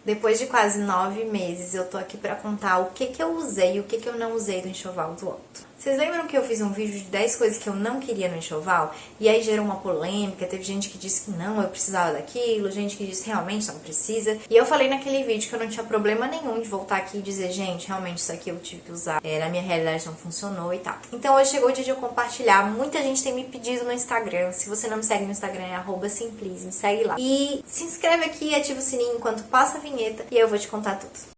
Depois de quase 9 meses, eu tô aqui pra contar o que eu usei e o que eu não usei do enxoval do Otto. Vocês lembram que eu fiz um vídeo de 10 coisas que eu não queria no enxoval? E aí gerou uma polêmica, teve gente que disse que não, eu precisava daquilo, gente que disse que realmente não precisa. E eu falei naquele vídeo que eu não tinha problema nenhum de voltar aqui e dizer, gente, realmente isso aqui eu tive que usar, na minha realidade não funcionou e tal. Então hoje chegou o dia de eu compartilhar, muita gente tem me pedido no Instagram, se você não me segue no Instagram é @simpliz, me segue lá. E se inscreve aqui e ativa o sininho enquanto passa a vinheta e eu vou te contar tudo.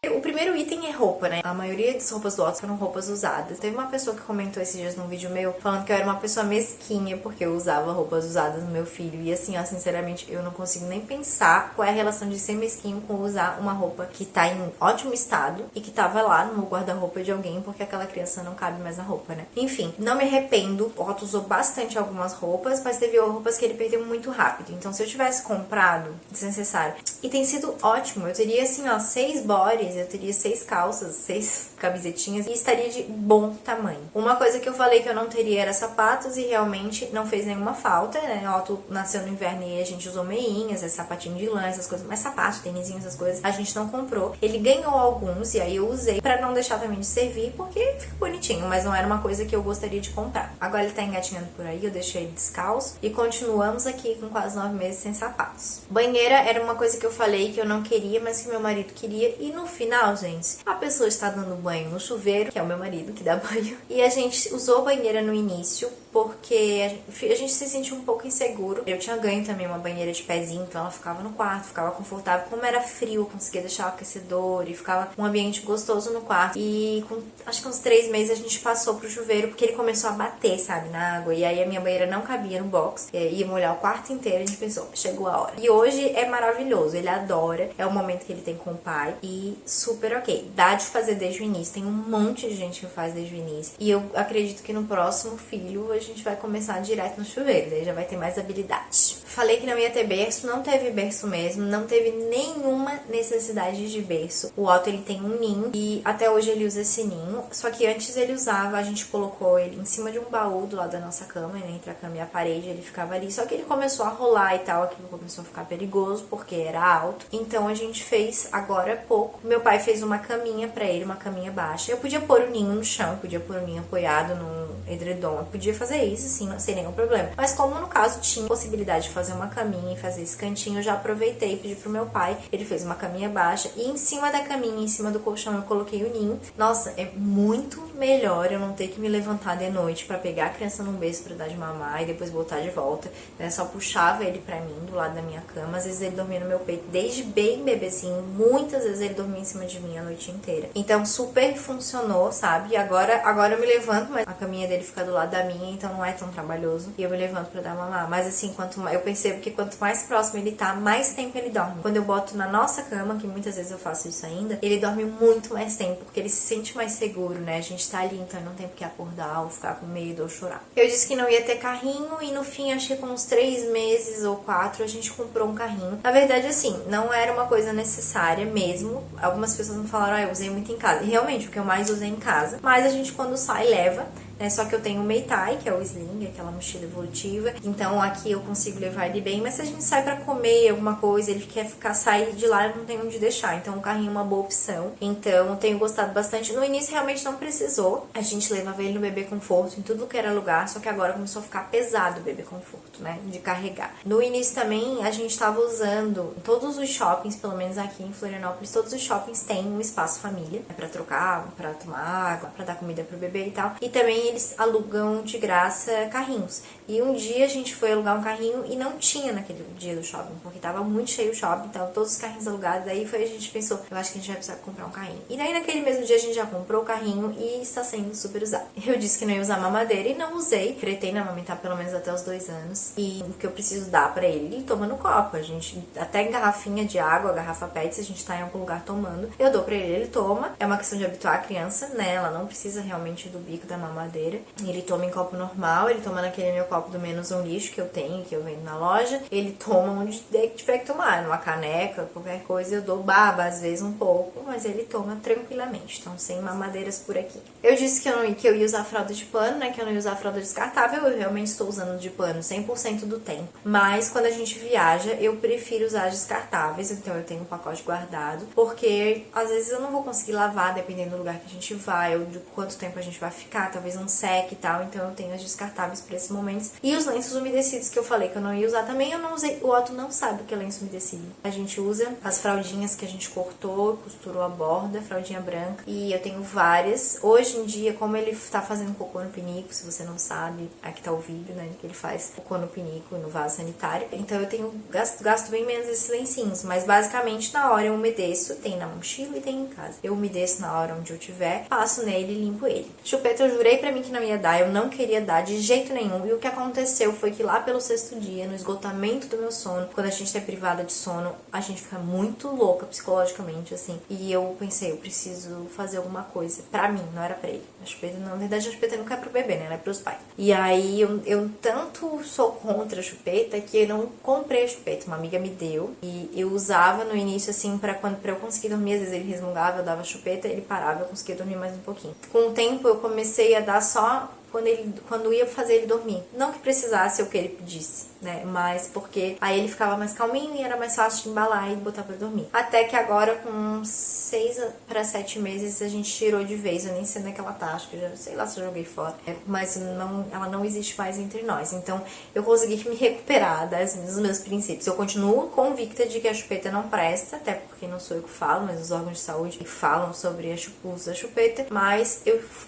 O primeiro item é roupa, né? A maioria das roupas do Otto foram roupas usadas. Teve uma pessoa que comentou esses dias num vídeo meu falando que eu era uma pessoa mesquinha porque eu usava roupas usadas no meu filho. E assim, ó, sinceramente, eu não consigo nem pensar qual é a relação de ser mesquinho com usar uma roupa que tá em ótimo estado e que tava lá no guarda-roupa de alguém porque aquela criança não cabe mais na roupa, né? Enfim, não me arrependo. O Otto usou bastante algumas roupas, mas teve roupas que ele perdeu muito rápido. Então, se eu tivesse comprado, desnecessário. E tem sido ótimo. Eu teria, assim, ó, 6 bodies, eu teria 6 calças, 6 camisetinhas e estaria de bom tamanho. Uma coisa que eu falei que eu não teria era sapatos e realmente não fez nenhuma falta, né? O Otto nasceu no inverno e a gente usou meinhas, sapatinho de lã, essas coisas, mas sapato, tênisinho, essas coisas, a gente não comprou. Ele ganhou alguns e aí eu usei pra não deixar também de servir, porque fica bonitinho, mas não era uma coisa que eu gostaria de comprar. Agora ele tá engatinhando por aí, eu deixei ele descalço e continuamos aqui com quase 9 meses sem sapatos. Banheira era uma coisa que eu falei que eu não queria, mas que meu marido queria e no final, gente, a pessoa está dando banho no chuveiro, que é o meu marido que dá banho, e a gente usou banheira no início porque a gente se sentiu um pouco inseguro. Eu tinha ganho também uma banheira de pezinho, então ela ficava no quarto, ficava confortável. Como era frio, eu conseguia deixar o aquecedor e ficava um ambiente gostoso no quarto. E com, acho que uns 3 meses a gente passou pro chuveiro porque ele começou a bater, sabe, na água. E aí a minha banheira não cabia no box, ia molhar o quarto inteiro. A gente pensou, chegou a hora. E hoje é maravilhoso, ele adora, é o momento que ele tem com o pai e super ok. Dá de fazer desde o início, tem um monte de gente que faz desde o início. E eu acredito que no próximo filho a gente vai começar direto no chuveiro, daí já vai ter mais habilidade. Falei que não ia ter berço, não teve berço mesmo, não teve nenhuma necessidade de berço. O Otto, ele tem um ninho e até hoje ele usa esse ninho, só que antes ele usava, a gente colocou ele em cima de um baú do lado da nossa cama, né, entre a cama e a parede, ele ficava ali, só que ele começou a rolar e tal, aquilo começou a ficar perigoso porque era alto, então a gente fez agora há pouco. Meu pai fez uma caminha pra ele, uma caminha baixa. Eu podia pôr o ninho no chão, eu podia pôr o ninho apoiado no edredom, eu podia fazer isso sim, sem nenhum problema. Mas como no caso tinha possibilidade de fazer uma caminha e fazer esse cantinho, eu já aproveitei e pedi pro meu pai, ele fez uma caminha baixa e em cima da caminha, em cima do colchão eu coloquei o ninho. Nossa, é muito melhor eu não ter que me levantar de noite pra pegar a criança num berço pra dar de mamar e depois botar de volta, né? Só puxava ele pra mim, do lado da minha cama, às vezes ele dormia no meu peito, desde bem bebezinho, muitas vezes ele dormia em cima de mim a noite inteira. Então super funcionou, sabe? E agora eu me levanto, mas a caminha dele fica do lado da minha, então não é tão trabalhoso. E eu me levanto pra dar mamar. Mas assim, eu percebo que quanto mais próximo ele tá, mais tempo ele dorme. Quando eu boto na nossa cama, que muitas vezes eu faço isso ainda, ele dorme muito mais tempo, porque ele se sente mais seguro, né? A gente tá ali, então não tem porque acordar ou ficar com medo ou chorar. Eu disse que não ia ter carrinho e no fim, acho que com uns 3 meses ou 4, a gente comprou um carrinho. Na verdade, assim, não era uma coisa necessária mesmo. Algumas pessoas me falaram, eu usei muito em casa. E realmente, o que eu mais usei em casa. Mas a gente, quando sai, leva. Né? Só que eu tenho o Meitai, que é o Sling, aquela mochila evolutiva. Então aqui eu consigo levar ele bem. Mas se a gente sai pra comer alguma coisa, ele quer sair de lá, eu não tenho onde deixar. Então o carrinho é uma boa opção. Então eu tenho gostado bastante. No início realmente não precisou. A gente levava ele no bebê conforto, em tudo que era lugar. Só que agora começou a ficar pesado o bebê conforto, né? De carregar. No início também a gente tava usando todos os shoppings, pelo menos aqui em Florianópolis, todos os shoppings têm um espaço família, né? Pra trocar, pra tomar água, pra dar comida pro bebê e tal. E também eles alugam de graça carrinhos. E um dia a gente foi alugar um carrinho e não tinha naquele dia do shopping, porque tava muito cheio o shopping, então todos os carrinhos alugados. Daí a gente pensou, eu acho que a gente vai precisar comprar um carrinho. E daí naquele mesmo dia a gente já comprou o carrinho e está sendo super usado. Eu disse que não ia usar mamadeira e não usei. Pretendo amamentar pelo menos até os 2 anos. E o que eu preciso dar pra ele toma no copo. A gente, até em garrafinha de água, garrafa PET, se a gente tá em algum lugar tomando, eu dou pra ele toma. É uma questão de habituar a criança, né? Ela não precisa realmente do bico da mamadeira. madeira. Ele toma em copo normal, ele toma naquele meu copo do menos um lixo que eu tenho, que eu vendo na loja. Ele toma onde tiver que tomar, numa caneca, qualquer coisa. Eu dou baba, às vezes um pouco, mas ele toma tranquilamente. Então, sem mamadeiras por aqui. Eu disse que eu ia usar fralda de pano, né? Que eu não ia usar fralda descartável. Eu realmente estou usando de pano 100% do tempo. Mas quando a gente viaja, eu prefiro usar descartáveis. Então eu tenho um pacote guardado. Porque às vezes eu não vou conseguir lavar, dependendo do lugar que a gente vai, ou de quanto tempo a gente vai ficar. Talvez não seque e tal. Então eu tenho as descartáveis para esses momentos. E os lenços umedecidos que eu falei que eu não ia usar também, eu não usei. O Otto não sabe o que é lenço umedecido. A gente usa as fraldinhas que a gente cortou, costurou a borda, fraldinha branca. E eu tenho várias. Hoje em dia, como ele tá fazendo cocô no pinico, se você não sabe, aqui tá o vídeo, né, que ele faz cocô no pinico, no vaso sanitário. Então eu tenho gasto bem menos esses lencinhos, mas basicamente na hora eu umedeço, tem na mochila e tem em casa. Eu umedeço na hora onde eu tiver, passo nele e limpo ele. Chupeta eu jurei pra mim que não ia dar, eu não queria dar de jeito nenhum. E o que aconteceu foi que lá pelo 6º dia, no esgotamento do meu sono, quando a gente é privada de sono, a gente fica muito louca psicologicamente, assim. E eu pensei, eu preciso fazer alguma coisa pra mim, não era pra ele. A chupeta, na verdade, a chupeta nunca é pro bebê, né? Ela é pros pais. E aí eu tanto sou contra a chupeta que eu não comprei a chupeta. Uma amiga me deu e eu usava no início, assim, pra eu conseguir dormir. Às vezes ele resmungava, eu dava a chupeta, ele parava, eu conseguia dormir mais um pouquinho. Com o tempo eu comecei a dar só quando ia fazer ele dormir. Não que precisasse ou que ele pedisse, né? Mas porque aí ele ficava mais calminho e era mais fácil de embalar e botar pra dormir. Até que agora, com 6 para 7 meses, a gente tirou de vez. Eu nem sei naquela taxa, que eu já sei lá se eu joguei fora. Mas ela não existe mais entre nós. Então, eu consegui me recuperar dos meus princípios. Eu continuo convicta de que a chupeta não presta, até porque não sou eu que falo, mas os órgãos de saúde falam sobre o uso da chupeta. Mas,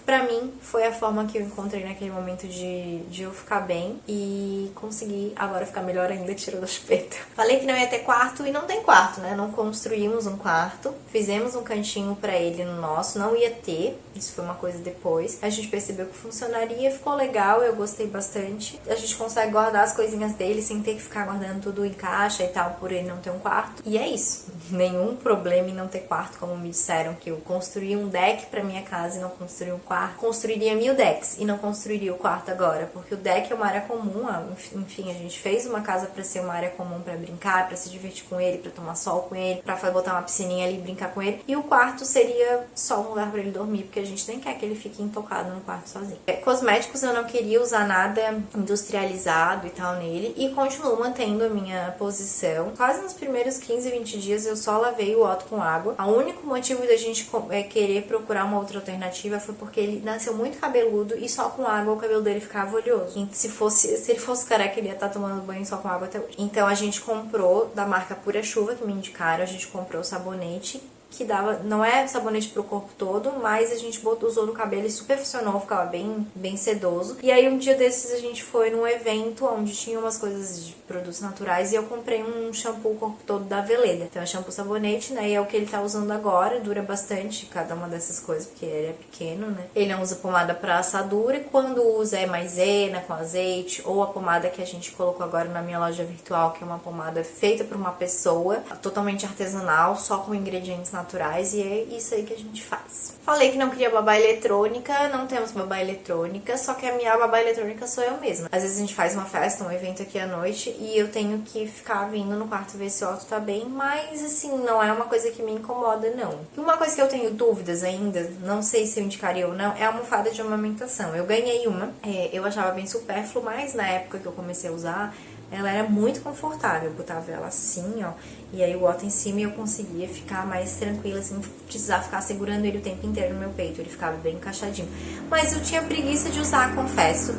pra mim, foi a forma que eu encontrei naquele momento de eu ficar bem e conseguir agora ficar melhor ainda tirando a chupeta. Falei que não ia ter quarto e não tem quarto, né? Não construímos um quarto, fizemos um cantinho pra ele no nosso, não ia ter, isso foi uma coisa depois. A gente percebeu que funcionaria, ficou legal, eu gostei bastante. A gente consegue guardar as coisinhas dele sem ter que ficar guardando tudo em caixa e tal, por ele não ter um quarto. E é isso. Nenhum problema em não ter quarto, como me disseram que eu construí um deck pra minha casa e não construí um quarto. Construiria 1000 decks e não construiria o quarto agora, porque o deck é uma área comum, enfim, a gente fez uma casa pra ser uma área comum pra brincar, pra se divertir com ele, pra tomar sol com ele, pra botar uma piscininha ali e brincar com ele. E o quarto seria só um lugar pra ele dormir, porque a gente nem quer que ele fique intocado no quarto sozinho. Cosméticos eu não queria usar nada industrializado e tal nele, e continuo mantendo a minha posição. Quase nos primeiros 15, 20 dias eu só lavei o Otto com água. O único motivo da gente querer procurar uma outra alternativa foi porque ele nasceu muito cabeludo e só com água o cabelo dele ficava oleoso. E se ele fosse careca, ele ia estar tomando banho só com água até hoje. Então a gente comprou da marca Pura Chuva, que me indicaram, a gente comprou o sabonete que dava, não é sabonete pro corpo todo, mas a gente usou no cabelo e super funcionou, ficava bem sedoso. E aí um dia desses a gente foi num evento onde tinha umas coisas de produtos naturais e eu comprei um shampoo corpo todo da Veleda. Então é shampoo sabonete, né, e é o que ele tá usando agora, dura bastante cada uma dessas coisas, porque ele é pequeno, né. Ele não usa pomada pra assadura e quando usa é maisena com azeite, ou a pomada que a gente colocou agora na minha loja virtual, que é uma pomada feita por uma pessoa, totalmente artesanal, só com ingredientes naturais, e é isso aí que a gente faz. Falei que não queria babá eletrônica, não temos babá eletrônica, só que a minha babá eletrônica sou eu mesma. Às vezes a gente faz uma festa, um evento aqui à noite, e eu tenho que ficar vindo no quarto ver se o Otto tá bem, mas assim, não é uma coisa que me incomoda, não. E uma coisa que eu tenho dúvidas ainda, não sei se eu indicaria ou não, é a almofada de amamentação. Eu ganhei uma, eu achava bem supérfluo, mas na época que eu comecei a usar, ela era muito confortável, eu botava ela assim, ó, e aí o Otto em cima e eu conseguia ficar mais tranquila, assim, não precisar ficar segurando ele o tempo inteiro no meu peito, ele ficava bem encaixadinho. Mas eu tinha preguiça de usar, confesso.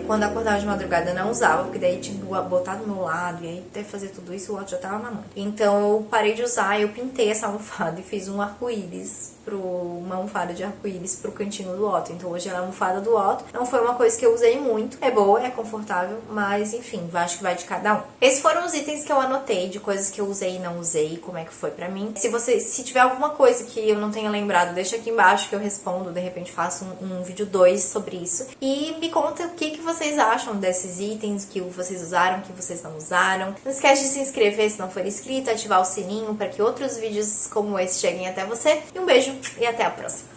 Quando acordava de madrugada eu não usava, porque daí tinha que botar do meu lado, e aí até fazer tudo isso o Otto já tava mamando. Então eu parei de usar, eu pintei essa almofada e fiz um arco-íris, uma almofada de arco-íris pro cantinho do Otto. Então hoje ela é a almofada do Otto. Não foi uma coisa que eu usei muito, é boa, é confortável, mas enfim, acho que vai de cada um. Esses foram os itens que eu anotei de coisas que eu usei e não usei, como é que foi pra mim. Se tiver alguma coisa que eu não tenha lembrado, deixa aqui embaixo que eu respondo, de repente faço um vídeo 2 sobre isso. E me conta o que vocês acham desses itens, que vocês usaram, que vocês não usaram. Não esquece de se inscrever se não for inscrito, ativar o sininho para que outros vídeos como esse cheguem até você. E um beijo e até a próxima!